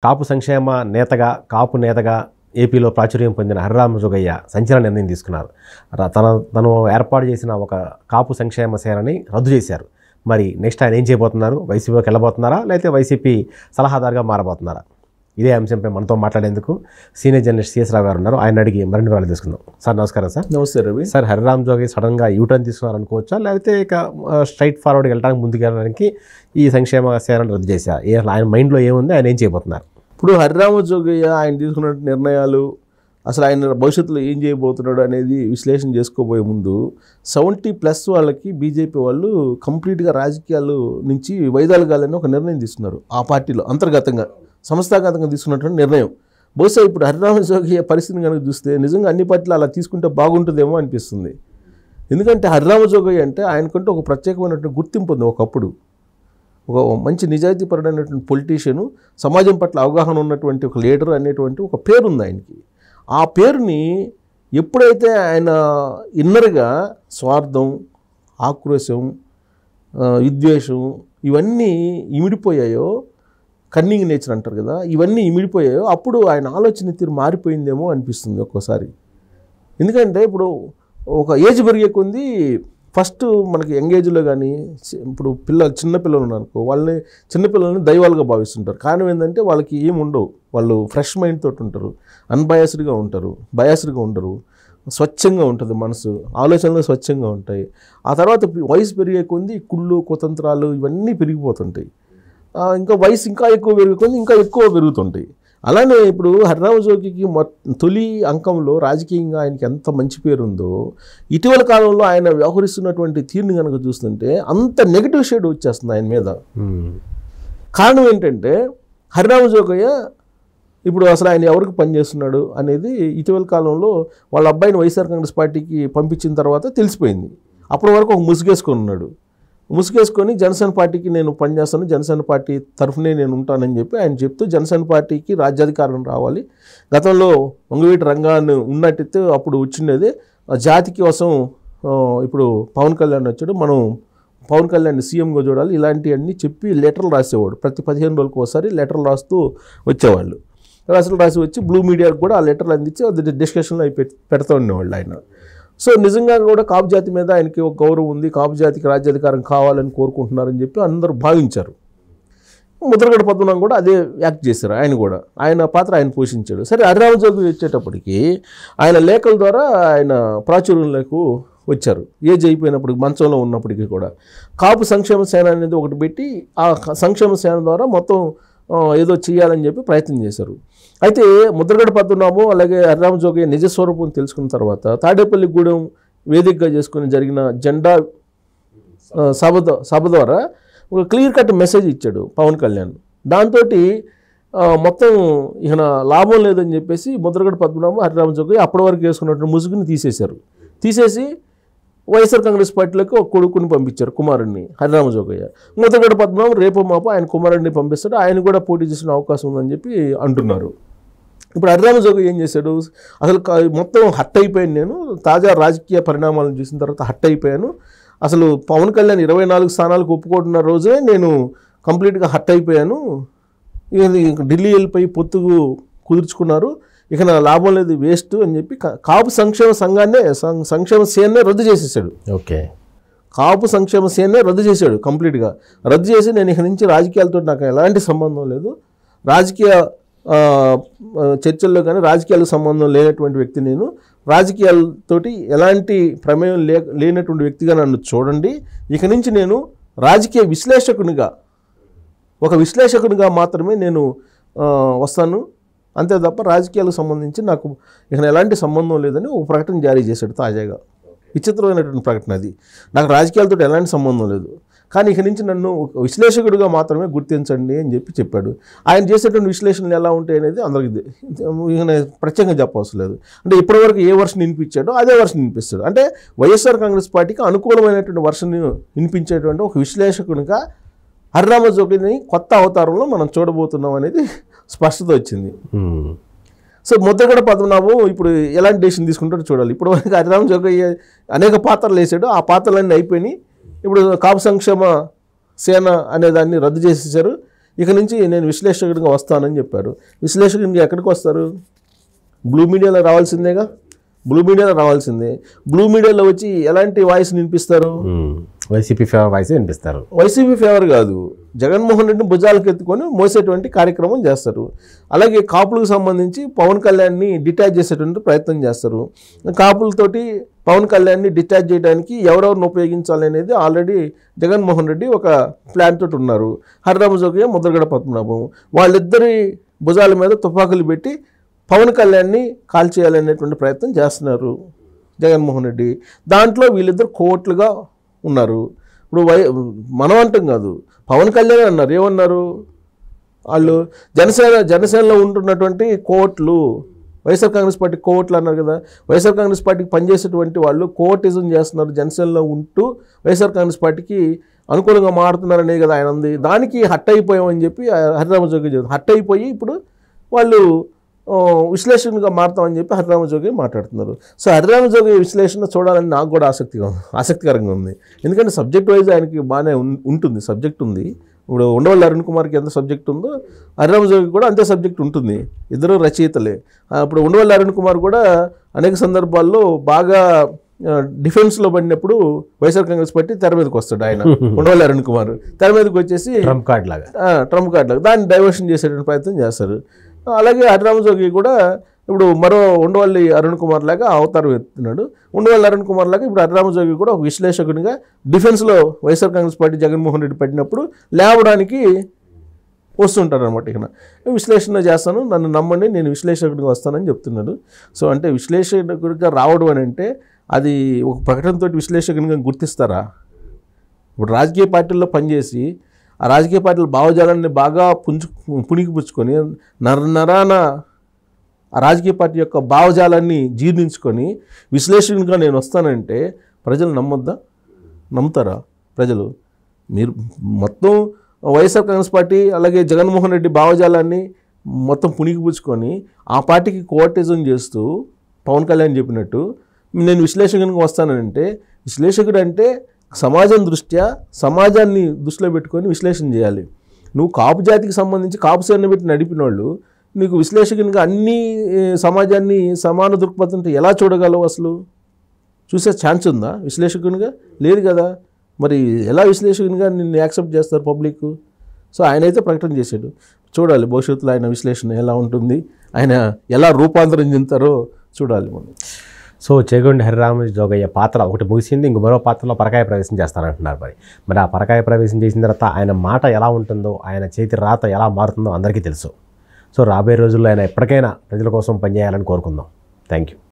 కాపు సంక్షేమ నేతగా, కాపు నేతగా ఏపీలో ప్రాచుర్యం పొందిన హరిరామ జోగయ్య సంచలన నిర్ణయం తీసుకున్నారు. తను ఏర్పాటు చేసిన ఒక కాపు సంక్షేమ సేనని రద్దు చేశారు. మరి నెక్స్ట్ ఆయన ఏం చేయబోతున్నారు? వైసీపీలోకి వెళ్ళబోతున్నారా, లేకపోతే వైసీపీ సలహాదారుగా మారబోతున్నారా? ఇదే అంశంపై మనతో మాట్లాడేందుకు సీనియర్ జర్నలిస్ట్ సిఎస్ రావు గారు ఉన్నారు. ఆయన అడిగి మరిన్ని వివరాలు తీసుకుందాం. సార్ నమస్కారం. సార్ నమస్తే రవి. సార్, హరిరామ జోగయ్య సడన్గా యూటర్న్ తీసుకున్నారు అనుకోవచ్చా, లేకపోతే ఇక స్ట్రైట్ ఫార్వర్డ్కి వెళ్ళడానికి ముందుకు వెళ్ళడానికి ఈ సంక్షేమ సేనను రద్దు చేశారు? ఆయన మైండ్లో ఏముంది, ఆయన ఏం చేయబోతున్నారు? ఇప్పుడు హరిరామ జోగయ్య ఆయన తీసుకున్న నిర్ణయాలు, అసలు ఆయన భవిష్యత్తులో ఏం చేయబోతున్నాడు అనేది విశ్లేషణ చేసుకోబోయే ముందు 70+ వాళ్ళకి బీజేపీ వాళ్ళు కంప్లీట్గా రాజకీయాలు నుంచి వైదొలగాలని ఒక నిర్ణయం తీసుకున్నారు. ఆ పార్టీలో అంతర్గతంగా సంస్థాగతంగా తీసుకున్నటువంటి నిర్ణయం. బహుశా ఇప్పుడు హరిరామ జోగయ్య పరిస్థితిని కనుక చూస్తే నిజంగా అన్ని పార్టీలు అలా తీసుకుంటే బాగుంటుందేమో అనిపిస్తుంది. ఎందుకంటే హరిరామ జోగయ్య అంటే ఆయనకంటూ ఒక ప్రత్యేకమైనటువంటి గుర్తింపు ఉంది. ఒకప్పుడు ఒక మంచి నిజాయితీపరుడైనటువంటి పొలిటీషియను, సమాజం పట్ల అవగాహన ఉన్నటువంటి ఒక లీడర్ అనేటువంటి ఒక పేరుంది ఆయనకి. ఆ పేరుని ఎప్పుడైతే ఆయన ఇన్నర్గా స్వార్థం, ఆక్రోశం, విద్వేషం ఇవన్నీ ఇమిడిపోయాయో, కన్నింగ్ నేచర్ అంటారు కదా, ఇవన్నీ ఇమిడిపోయాయో అప్పుడు ఆయన ఆలోచన తీరు మారిపోయిందేమో అనిపిస్తుంది ఒక్కోసారి. ఎందుకంటే ఇప్పుడు ఒక ఏజ్ పెరిగే కొద్దీ ఫస్ట్ మనకి యంగ్ ఏజ్లో కానీ ఇప్పుడు చిన్నపిల్లలు ఉన్నారనుకో, వాళ్ళని చిన్నపిల్లల్ని దైవాలుగా భావిస్తుంటారు. కారణం ఏంటంటే వాళ్ళకి ఏమి ఉండవు, వాళ్ళు ఫ్రెష్ మైండ్ తోటి ఉంటారు, అన్బయాస్డ్గా ఉంటారు, బయాస్డ్గా ఉండరు, స్వచ్ఛంగా ఉంటుంది మనసు, ఆలోచనలు స్వచ్ఛంగా ఉంటాయి. ఆ తర్వాత వయసు పెరిగే కొద్దీ కుళ్ళు, కుతంత్రాలు ఇవన్నీ పెరిగిపోతుంటాయి. ఇంకా వయసు ఇంకా ఎక్కువ పెరిగే కొద్దీ ఇంకా ఎక్కువ పెరుగుతుంటాయి. అలానే ఇప్పుడు హరిరామ జోగయ్యకి తొలి అంకంలో రాజకీయంగా ఆయనకి ఎంత మంచి పేరు ఉందో, ఇటీవల కాలంలో ఆయన వ్యవహరిస్తున్నటువంటి తీరుని కనుక చూస్తుంటే అంత నెగిటివ్ షేడ్ వచ్చేస్తుంది ఆయన మీద. కారణం ఏంటంటే హరిరామ జోగయ్య ఇప్పుడు అసలు ఆయన ఎవరికి పనిచేస్తున్నాడు అనేది ఇటీవల కాలంలో వాళ్ళ అబ్బాయిని వైఎస్ఆర్ కాంగ్రెస్ పార్టీకి పంపించిన తర్వాత తెలిసిపోయింది. అప్పటి వరకు ఒక ముసుగేసుకొని ఉన్నాడు. ముసుగేసుకొని జనసేన పార్టీకి నేను పనిచేస్తాను, జనసేన పార్టీ తరఫునే నేను ఉంటానని చెప్పి ఆయన చెప్తూ జనసేన పార్టీకి రాజ్యాధికారం రావాలి, గతంలో వంగవీటి రంగాన్ని ఉన్నట్టయితే అప్పుడు వచ్చిండేది జాతికి కోసం ఇప్పుడు పవన్ కళ్యాణ్ వచ్చాడు, మనం పవన్ కళ్యాణ్ సీఎంగా చూడాలి, ఇలాంటివన్నీ చెప్పి లెటర్లు రాసేవాడు. ప్రతి 15 రోజులకు ఒకసారి లెటర్లు రాస్తూ వచ్చేవాళ్ళు. రాసి వచ్చి బ్లూ మీడియాకు కూడా ఆ లెటర్లు అందించి అది డిస్కషన్లో అవి పెడతా ఉండేవాళ్ళు ఆయన. సో నిజంగా కూడా కాపు జాతి మీద ఆయనకి ఒక గౌరవం ఉంది, కాపు జాతికి రాజ్యాధికారం కావాలని కోరుకుంటున్నారని చెప్పి అందరూ భావించారు. ముద్రగడ పద్మనాభం కూడా అదే యాక్ట్ చేశారు. ఆయన పాత్ర ఆయన పోషించాడు. సరే, హరిరామ జోగయ్య వచ్చేటప్పటికి ఆయన లేఖల ద్వారా ఆయన ప్రాచుర్యంలోకి వచ్చారు. ఏజ్ అయిపోయినప్పటికి, మంచంలో ఉన్నప్పటికీ కూడా కాపు సంక్షేమ సేన అనేది ఒకటి పెట్టి ఆ సంక్షేమ సేన ద్వారా మొత్తం ఏదో చేయాలని చెప్పి ప్రయత్నం చేశారు. అయితే ముద్రగడ పద్మనాభం అలాగే హరిరామ జోగయ్య నిజస్వరూపం తెలుసుకున్న తర్వాత తాడేపల్లిగూడెం వేదికగా చేసుకుని జరిగిన జెండా సభ ద్వారా ఒక క్లియర్ కట్ మెసేజ్ ఇచ్చాడు పవన్ కళ్యాణ్. దాంతో మొత్తం ఇక లాభం లేదని చెప్పేసి ముద్రగడ పద్మనాభం, హరిరామ జోగయ్య అప్పటి వరకు వేసుకున్నటువంటి ముసుగుని తీసేసి వైఎస్ఆర్ కాంగ్రెస్ పార్టీలోకి ఒక కొడుకుని పంపించారు, కుమారుడిని హరిరామ జోగయ్య. ముద్రగడ పద్మనాభం రేపు మాపో ఆయన కుమారుడిని పంపిస్తాడు, ఆయన కూడా పోటీ చేసిన అవకాశం ఉందని చెప్పి అంటున్నారు. ఇప్పుడు హరిరామ జోగయ్య ఏం చేశాడు, అసలు మొత్తం హట్ అయిపోయాను, నేను తాజా రాజకీయ పరిణామాలను చూసిన తర్వాత హట్ అయిపోయాను, అసలు పవన్ కళ్యాణ్ 24 స్థానాలకు ఒప్పుకుంటున్న రోజే నేను కంప్లీట్గా హట్ అయిపోయాను, ఢిల్లీ వెళ్ళిపోయి పొత్తుకు కుదుర్చుకున్నారు, ఇక నా లాభం లేదు, వేస్ట్ అని చెప్పి కాపు సంక్షేమ సంక్షేమ సేననే రద్దు చేసేసాడు. ఓకే, కాపు సంక్షేమ సేననే రద్దు చేశాడు కంప్లీట్గా. రద్దు చేసి నేను ఇక నుంచి రాజకీయాలతో నాకు ఎలాంటి సంబంధం లేదు, రాజకీయ చర్చల్లో కానీ రాజకీయాలకు సంబంధం లేనటువంటి వ్యక్తి, నేను రాజకీయాలతోటి ఎలాంటి ప్రమేయం లేనటువంటి వ్యక్తిగా నన్ను చూడండి, ఇక నుంచి నేను రాజకీయ విశ్లేషకునిగా మాత్రమే నేను వస్తాను, అంతే తప్ప రాజకీయాలకు సంబంధించి నాకు ఇక ఎలాంటి సంబంధం లేదని ఒక ప్రకటన జారీ చేశాడు తాజాగా. విచిత్రమైనటువంటి ప్రకటన అది. నాకు రాజకీయాలతో ఎలాంటి సంబంధం లేదు, కానీ ఇక నుంచి నన్ను విశ్లేషకుడిగా మాత్రమే గుర్తించండి అని చెప్పాడు. ఆయన చేసేటువంటి విశ్లేషణలు ఎలా ఉంటాయి అనేది అందరికీ ఇక ప్రత్యేకంగా చెప్పవలసిన లేదు. అంటే ఇప్పటివరకు ఏ వర్షన్ వినిపించాడో అదే వర్షన్ వినిపిస్తాడు. అంటే వైఎస్ఆర్ కాంగ్రెస్ పార్టీకి అనుకూలమైనటువంటి వర్షన్ వినిపించేటువంటి ఒక విశ్లేషకునిగా హరిరామ జోగయ్యని కొత్త అవతారంలో మనం చూడబోతున్నాం అనేది స్పష్టత వచ్చింది. సో ముద్రగడ పద్మనాభం ఇప్పుడు ఎలాంటి డెసిషన్ తీసుకుంటారో చూడాలి. ఇప్పుడు హరిరామ జోగయ్య అనేక పాత్రలు వేసాడు, ఆ పాత్రలన్నీ అయిపోయినాయి. ఇప్పుడు కాపు సంక్షేమ సేన అనే దాన్ని రద్దు చేసేసారు. ఇక నుంచి నేను విశ్లేషకుడిగా వస్తానని చెప్పారు. విశ్లేషకుడిగా ఎక్కడికి వస్తారు? బ్లూ మీడియాలో రావాల్సిందేగా. బ్లూ మీడియాలో రావాల్సిందే. బ్లూ మీడియాలో వచ్చి ఎలాంటి వాయిస్ వినిపిస్తారు? వైసీపీ ఫేవర్ వాయిస్ వినిపిస్తారు. వైసీపీ ఫేవర్ కాదు, జగన్మోహన్ రెడ్డిని భుజాలకు ఎత్తుకొని మోసేటువంటి కార్యక్రమం చేస్తారు. అలాగే కాపులకు సంబంధించి పవన్ కళ్యాణ్ని డిటాచ్ చేసేటువంటి ప్రయత్నం చేస్తారు. కాపులతోటి పవన్ కళ్యాణ్ని డిటాచ్ చేయడానికి ఎవరెవరిని ఉపయోగించాలి అనేది ఆల్రెడీ జగన్మోహన్ రెడ్డి ఒక ప్లాన్ తోటి ఉన్నారు. హరిరామజోగయ్య, ముద్రగడ పద్మనాభం వాళ్ళిద్దరి భుజాల మీద తుపాకులు పెట్టి పవన్ కళ్యాణ్ని కాల్ చేయాలనేటువంటి ప్రయత్నం చేస్తున్నారు జగన్మోహన్ రెడ్డి. దాంట్లో వీళ్ళిద్దరు కోట్లుగా ఉన్నారు. ఇప్పుడు మనం అంటాం కాదు, పవన్ కళ్యాణ్ అన్నారు. ఏమన్నారు వాళ్ళు? జనసేనలో ఉంటున్నటువంటి కోట్లు, వైఎస్ఆర్ కాంగ్రెస్ పార్టీ కోట్లు అన్నారు కదా. వైఎస్ఆర్ కాంగ్రెస్ పార్టీకి పనిచేసేటువంటి వాళ్ళు కోటిజం చేస్తున్నారు, జనసేనలో ఉంటూ వైఎస్ఆర్ కాంగ్రెస్ పార్టీకి అనుకూలంగా మారుతున్నారు అనేది కదా ఆయన ఉంది. దానికి హట్ అయిపోయామని చెప్పి హరిరామజోగి హట్ అయిపోయి ఇప్పుడు వాళ్ళు విశ్లేషణగా మారుతామని చెప్పి హరిరామజోగి మాట్లాడుతున్నారు. సో హరిరామజోగి విశ్లేషణ చూడాలని నాకు కూడా ఆసక్తికరంగా ఉంది. ఎందుకంటే సబ్జెక్ట్ వైజ్ ఆయనకి బాగానే ఉంటుంది, సబ్జెక్ట్ ఉంది. ఇప్పుడు ఉండవల్లి అరుణ్ కుమార్కి ఎంత సబ్జెక్ట్ ఉందో హరిరామజోగి కూడా అంతే సబ్జెక్ట్ ఉంటుంది. ఇద్దరు రచయితలే. ఇప్పుడు ఉండవల్లి అరుణ్ కుమార్ కూడా అనేక సందర్భాల్లో బాగా డిఫెన్స్లో పడినప్పుడు వైఎస్ఆర్ కాంగ్రెస్ పార్టీ తెర మీదకి వస్తాడు. ఆయన ఉండవల్లి అరుణ్ కుమార్ తెర మీదకి వచ్చేసి ట్రంప్ కార్డ్ లాగా దాన్ని డైవర్షన్ చేసేటువంటి ప్రయత్నం చేస్తారు. అలాగే హరిరామజోగి కూడా ఇప్పుడు మరో ఉండవల్లి అరుణ్ కుమార్ లాగా అవతారం ఎత్తున్నాడు. ఉండవల్లి అరుణ్ కుమార్ లాగా ఇప్పుడు హరిరామజోగి కూడా ఒక విశ్లేషకునిగా డిఫెన్స్లో వైఎస్ఆర్ కాంగ్రెస్ పార్టీ జగన్మోహన్ రెడ్డి పడినప్పుడు లేవడానికి వస్తుంటారు అనమాట. ఇక విశ్లేషణ చేస్తాను, నన్ను నమ్మండి, నేను విశ్లేషకుడిగా వస్తానని చెప్తున్నాడు. సో అంటే విశ్లేషకుడిగా రావడం అని అంటే అది ఒక ప్రకటనతో విశ్లేషకునిగా గుర్తిస్తారా? ఇప్పుడు రాజకీయ పార్టీల్లో పనిచేసి ఆ రాజకీయ పార్టీల భావజాలాన్ని బాగా పుణికిపుచ్చుకొని నరాన ఆ రాజకీయ పార్టీ యొక్క భావజాలాన్ని జీర్ణించుకొని విశ్లేషకునిగా నేను వస్తానంటే ప్రజలు నమ్ముతారా ప్రజలు? మీరు మొత్తం వైఎస్ఆర్ కాంగ్రెస్ పార్టీ అలాగే జగన్మోహన్ రెడ్డి భావజాలాన్ని మొత్తం పుణికిపుచ్చుకొని ఆ పార్టీకి కోఆర్టిజం చేస్తూ పవన్ కళ్యాణ్ చెప్పినట్టు నేను విశ్లేషకునిగా వస్తానంటే, విశ్లేషకుడు అంటే సమాజం దృష్ట్యా సమాజాన్ని దృష్టిలో పెట్టుకొని విశ్లేషణ చేయాలి. నువ్వు కాపు జాతికి సంబంధించి కాపు సేన పెట్టి నడిపిన వాళ్ళు నీకు విశ్లేషకునిగా అన్ని సమాజాన్ని సమాన దృక్పథంతో ఎలా చూడగలవు? అసలు చూసే ఛాన్స్ ఉందా విశ్లేషకునిగా? లేదు కదా. మరి ఎలా విశ్లేషకునిగా నిన్ను యాక్సెప్ట్ చేస్తారు పబ్లిక్? సో ఆయన అయితే ప్రకటన చేశాడు. చూడాలి భవిష్యత్తులో ఆయన విశ్లేషణ ఎలా ఉంటుంది, ఆయన ఎలా రూపాంతరం చెందుతారో చూడాలి మనం. సో చేగొండి హరిరామజోగయ్య పాత్ర ఒకటి ముగిసింది, ఇంక మరో పాత్రలో పరకాయ ప్రవేశం చేస్తానంటున్నారు. మరి ఆ పరకాయ ప్రవేశం చేసిన తర్వాత ఆయన మాట ఎలా ఉంటుందో, ఆయన చేతి రాత ఎలా మారుతుందో అందరికీ తెలుసు. సో రాబోయే రోజుల్లో ఆయన ఎప్పటికైనా ప్రజల కోసం పనిచేయాలని కోరుకుందాం. Thank you.